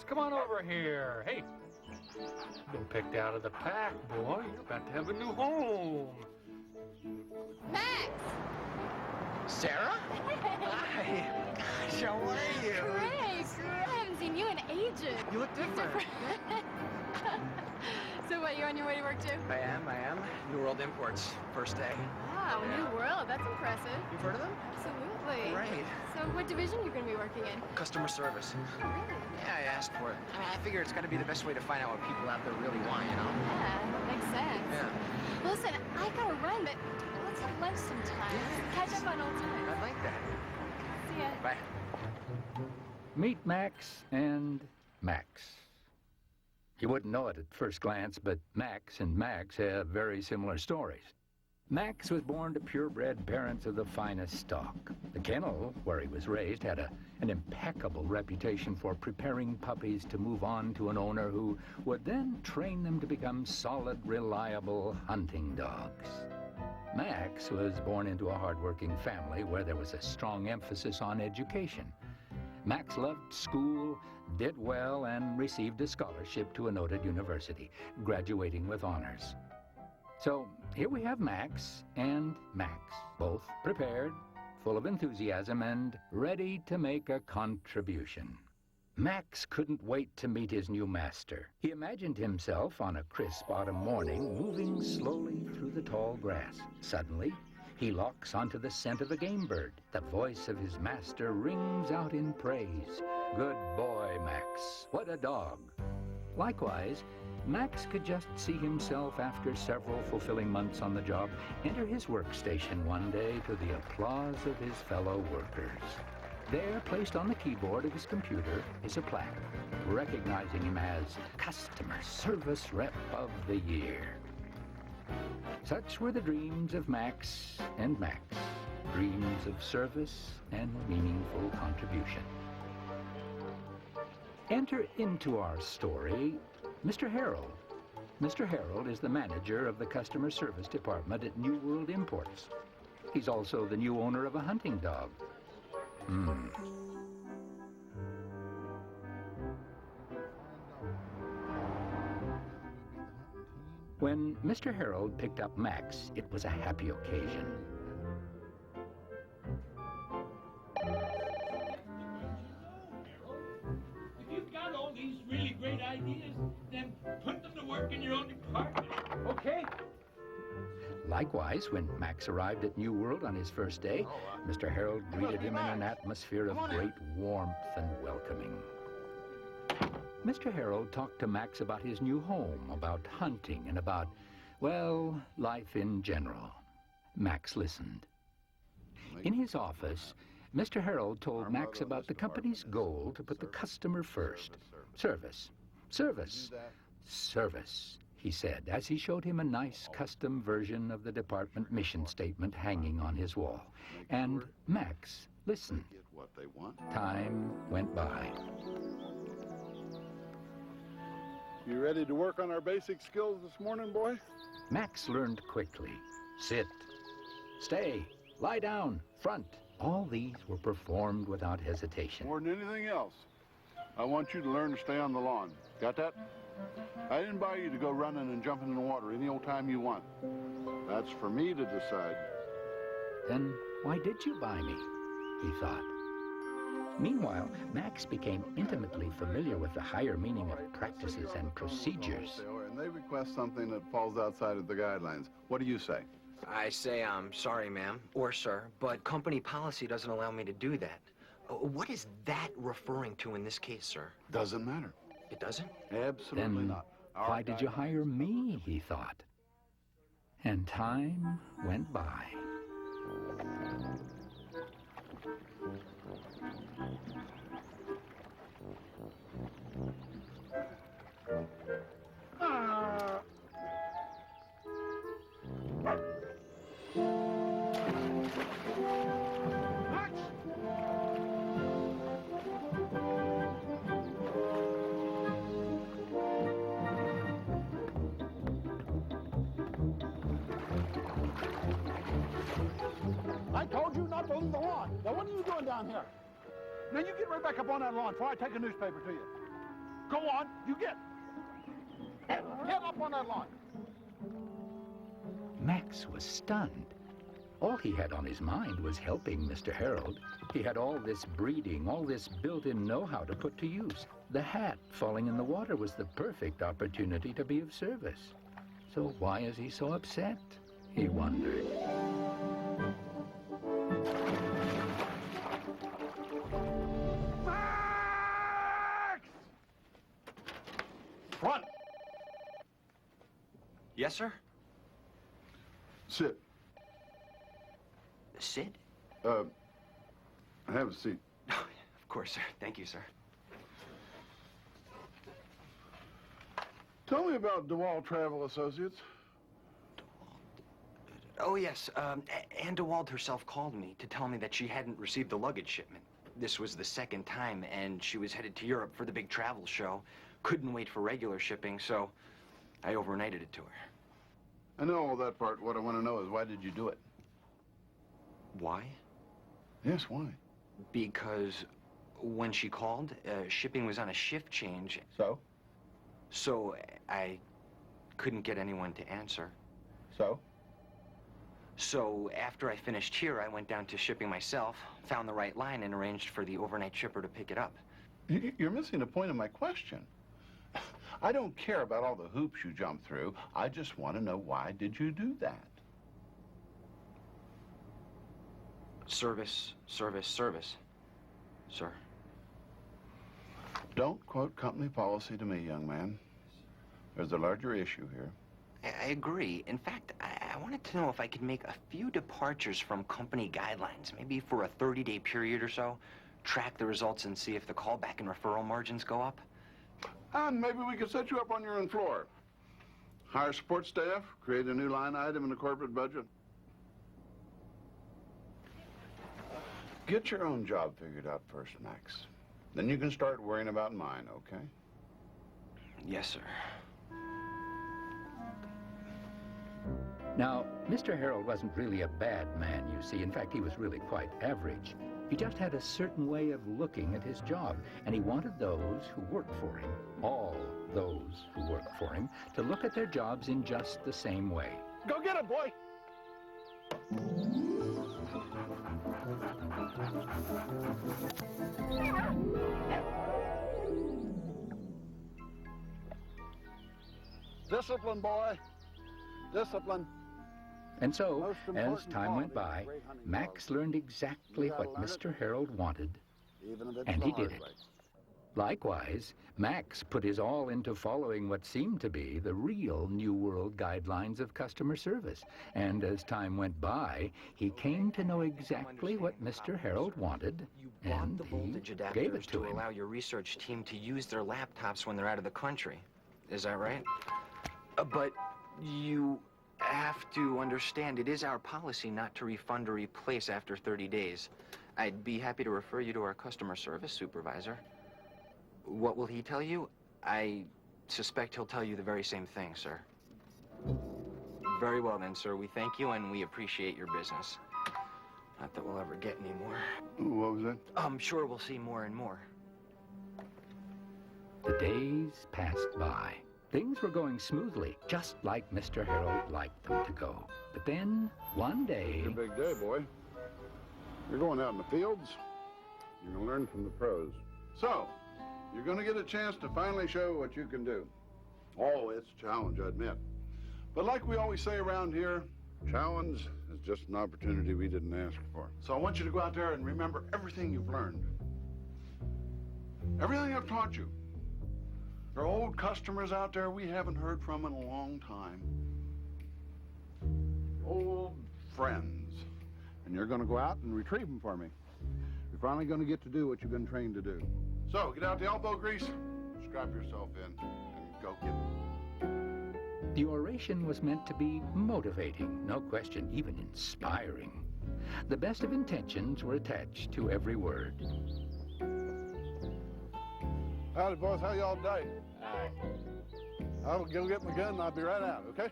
come on over here. Hey, been picked out of the pack, boy. You're about to have a new home. Max! Sarah? Hi. Gosh, how are you? Great. I haven't seen you in ages. You look different. So what, you're on your way to work too? I am. New World Imports, first day. Wow, New World, that's impressive. You've heard of them? Absolutely. Great. So what division are you going to be working in? Customer service. Really? Yeah, I asked for it. I mean, I figure it's got to be the best way to find out what people out there really want, you know? Yeah, that makes sense. Yeah. Well, listen, I got to run, but let's have lunch sometime. Yeah. Catch up on old times. I like that. See ya. Bye. Meet Max and Max. You wouldn't know it at first glance, but Max and Max have very similar stories. Max was born to purebred parents of the finest stock. The kennel, where he was raised, had an impeccable reputation for preparing puppies to move on to an owner who would then train them to become solid, reliable hunting dogs. Max was born into a hardworking family where there was a strong emphasis on education. Max loved school, did well, and received a scholarship to a noted university, graduating with honors. So here we have Max and Max, both prepared, full of enthusiasm, and ready to make a contribution. Max couldn't wait to meet his new master. He imagined himself on a crisp autumn morning, moving slowly through the tall grass. Suddenly, he locks onto the scent of a game bird. The voice of his master rings out in praise. Good boy, Max. What a dog. Likewise, Max could just see himself, after several fulfilling months on the job, enter his workstation one day to the applause of his fellow workers. There, placed on the keyboard of his computer, is a plaque recognizing him as Customer Service Rep of the Year. Such were the dreams of Max and Max, dreams of service and meaningful contribution. Enter into our story Mr. Harold. Mr. Harold is the manager of the customer service department at New World Imports. He's also the new owner of a hunting dog. When Mr. Harold picked up Max, it was a happy occasion. If you've got all these really great ideas, then put them to work in your own department. Okay? Likewise, when Max arrived at New World on his first day, Mr. Harold greeted him in an atmosphere of great warmth and welcoming. Mr. Harold talked to Max about his new home, about hunting, and about, well, life in general. Max listened. In his office, Mr. Harold told Max about the company's goal to put the customer first. Service, service, service, he said, as he showed him a nice custom version of the department mission statement hanging on his wall. And Max listened. Time went by. You ready to work on our basic skills this morning, boy? Max learned quickly. Sit, stay, lie down, front. All these were performed without hesitation. More than anything else, I want you to learn to stay on the lawn. Got that? I didn't buy you to go running and jumping in the water any old time you want. That's for me to decide. Then why did you buy me? He thought. Meanwhile, Max became intimately familiar with the higher meaning of practices and procedures. And they request something that falls outside of the guidelines. What do you say? I say, I'm sorry, ma'am, or sir, but company policy doesn't allow me to do that. What is that referring to in this case, sir? Doesn't matter. It doesn't? Absolutely Then not. why did you hire me, he thought. And time went by. I told you not to leave the lawn. Now, what are you doing down here? Now, you get right back up on that lawn before I take a newspaper to you. Go on, you get up on that line. Max was stunned. All he had on his mind was helping Mr. Harold. He had all this breeding, all this built-in know-how to put to use. The hat falling in the water was the perfect opportunity to be of service. So why is he so upset? He wondered. Max! Front! Yes, sir? Sit. Sit? Have a seat. Of course, sir. Thank you, sir. Tell me about DeWalt Travel Associates. Oh, yes. Ann DeWald herself called me to tell me that she hadn't received the luggage shipment. This was the second time, and she was headed to Europe for the big travel show. Couldn't wait for regular shipping, so I overnighted it to her. I know all that part. What I want to know is why did you do it? Why? Yes, why? Because when she called, shipping was on a shift change. So? So I couldn't get anyone to answer. So? So after I finished here, I went down to shipping myself, found the right line, and arranged for the overnight shipper to pick it up. You're missing the point of my question. I don't care about all the hoops you jumped through. I just want to know why did you do that? Service, service, service, sir. Don't quote company policy to me, young man. There's a larger issue here. I agree. In fact, I wanted to know if I could make a few departures from company guidelines, maybe for a 30-day period or so, track the results and see if the callback and referral margins go up. And maybe we could set you up on your own floor. Hire support staff, create a new line item in the corporate budget. Get your own job figured out first, Max. Then you can start worrying about mine, okay? Yes, sir. Now, Mr. Harold wasn't really a bad man, you see. In fact, he was really quite average. He just had a certain way of looking at his job, and he wanted those who worked for him, all those who worked for him, to look at their jobs in just the same way. Go get it, boy! Discipline, boy. Discipline. And so, as time went by, Max learned exactly what Mr. Harold wanted, and he did it. Likewise, Max put his all into following what seemed to be the real New World guidelines of customer service. And as time went by, he came to know exactly what Mr. Harold wanted, and he gave it to him. Allow your research team to use their laptops when they're out of the country. Is that right? But you have to understand, it is our policy not to refund or replace after 30 days. I'd be happy to refer you to our customer service supervisor. What will he tell you? I suspect he'll tell you the very same thing, sir. Very well then, sir. We thank you and we appreciate your business. Not that we'll ever get any more. What was that? I'm sure we'll see more and more. The days passed by. Things were going smoothly, just like Mr. Harold liked them to go. But then, one day... It's a big day, boy. You're going out in the fields. You're going to learn from the pros. So, you're going to get a chance to finally show what you can do. Oh, it's a challenge, I admit. But like we always say around here, challenge is just an opportunity we didn't ask for. So I want you to go out there and remember everything you've learned. Everything I've taught you. There are old customers out there we haven't heard from in a long time. Old friends. And you're going to go out and retrieve them for me. You're finally going to get to do what you've been trained to do. So, get out the elbow grease, strap yourself in, and go get it. The oration was meant to be motivating, no question, even inspiring. The best of intentions were attached to every word. Howdy, boys. How y'all today? I'll go get my gun and I'll be right out, okay?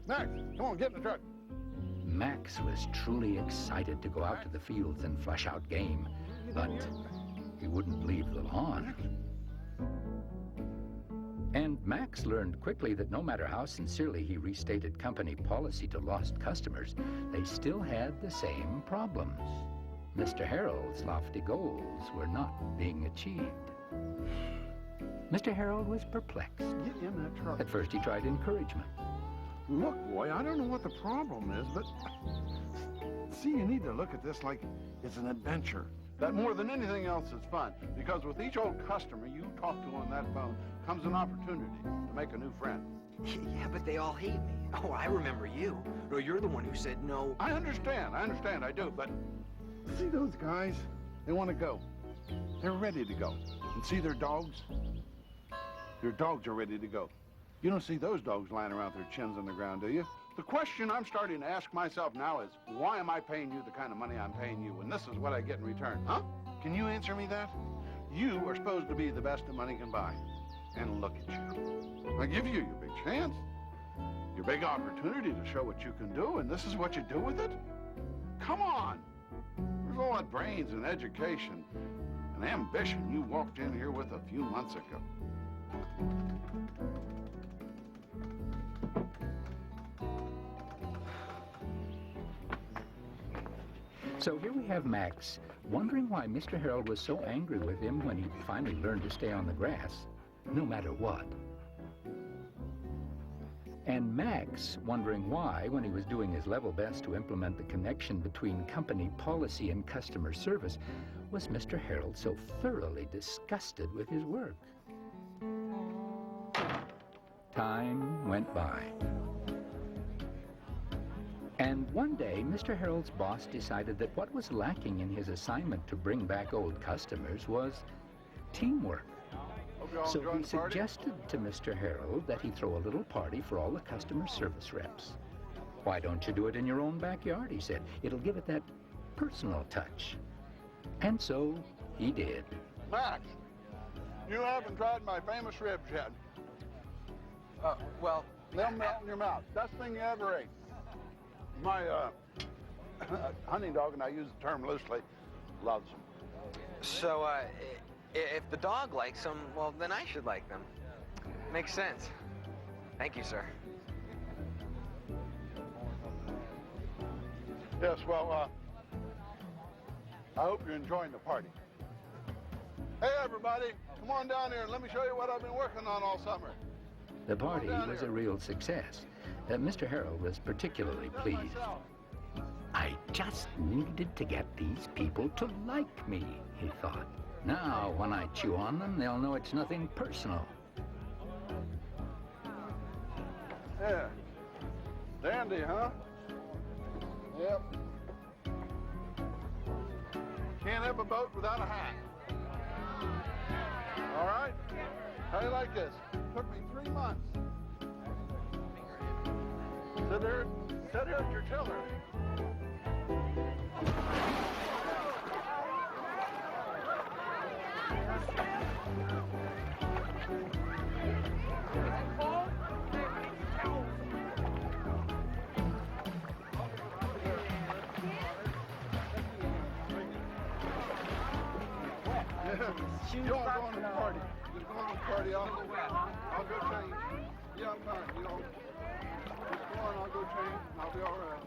Max, come on, get in the truck. Max was truly excited to go out to the fields and flush out game, but he wouldn't leave the lawn. And Max learned quickly that no matter how sincerely he restated company policy to lost customers, they still had the same problems. Mr. Harold's lofty goals were not being achieved. Mr. Harold was perplexed. Get in that truck. At first he tried encouragement. Look, boy, I don't know what the problem is, but see, you need to look at this like it's an adventure. That more than anything else is fun, because with each old customer you talk to on that phone comes an opportunity to make a new friend. Yeah, but they all hate me. Oh, I remember you. No, you're the one who said no. I understand, I do, but see those guys? They want to go. They're ready to go. And see their dogs? Their dogs are ready to go. You don't see those dogs lying around with their chins on the ground, do you? The question I'm starting to ask myself now is, why am I paying you the kind of money I'm paying you when this is what I get in return, huh? Can you answer me that? You are supposed to be the best that money can buy. And look at you. I give you your big chance, your big opportunity to show what you can do, and this is what you do with it? Come on. There's all that brains and education and ambition you walked in here with a few months ago. So here we have Max, wondering why Mr. Harold was so angry with him when he finally learned to stay on the grass, no matter what. And Max wondering why, when he was doing his level best to implement the connection between company policy and customer service, was Mr. Harold so thoroughly disgusted with his work. Time went by. And one day, Mr. Harold's boss decided that what was lacking in his assignment to bring back old customers was teamwork. So he suggested to Mr. Harold that he throw a little party for all the customer service reps. Why don't you do it in your own backyard, he said. It'll give it that personal touch. And so he did. Max, you haven't tried my famous ribs yet. Well, They'll melt in your mouth. Best thing you ever ate. My hunting dog, and I use the term loosely, loves them. so, if the dog likes them, well, then I should like them. Makes sense. Thank you, sir. Yes, well, I hope you're enjoying the party. Hey, everybody, come on down here and let me show you what I've been working on all summer. The party was a real success. Mr. Harold was particularly pleased. I just needed to get these people to like me, he thought. Now, when I chew on them, they'll know it's nothing personal. Yeah. Dandy, huh? Yep. Can't have a boat without a hat. All right? How do you like this? Took me 3 months. Sit here at your tiller. You all go on to the party. You go on to the party. I'll go change. Yeah, I'm fine. You know, just go on. I'll go change. And I'll be all right.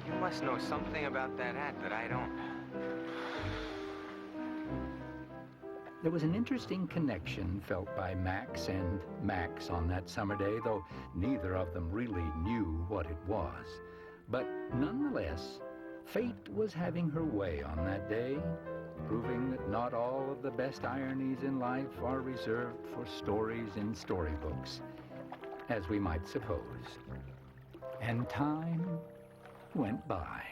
You must know something about that hat that I don't. There was an interesting connection felt by Max and Max on that summer day, though neither of them really knew what it was. But nonetheless, fate was having her way on that day, proving that not all of the best ironies in life are reserved for stories in storybooks, as we might suppose. And time went by.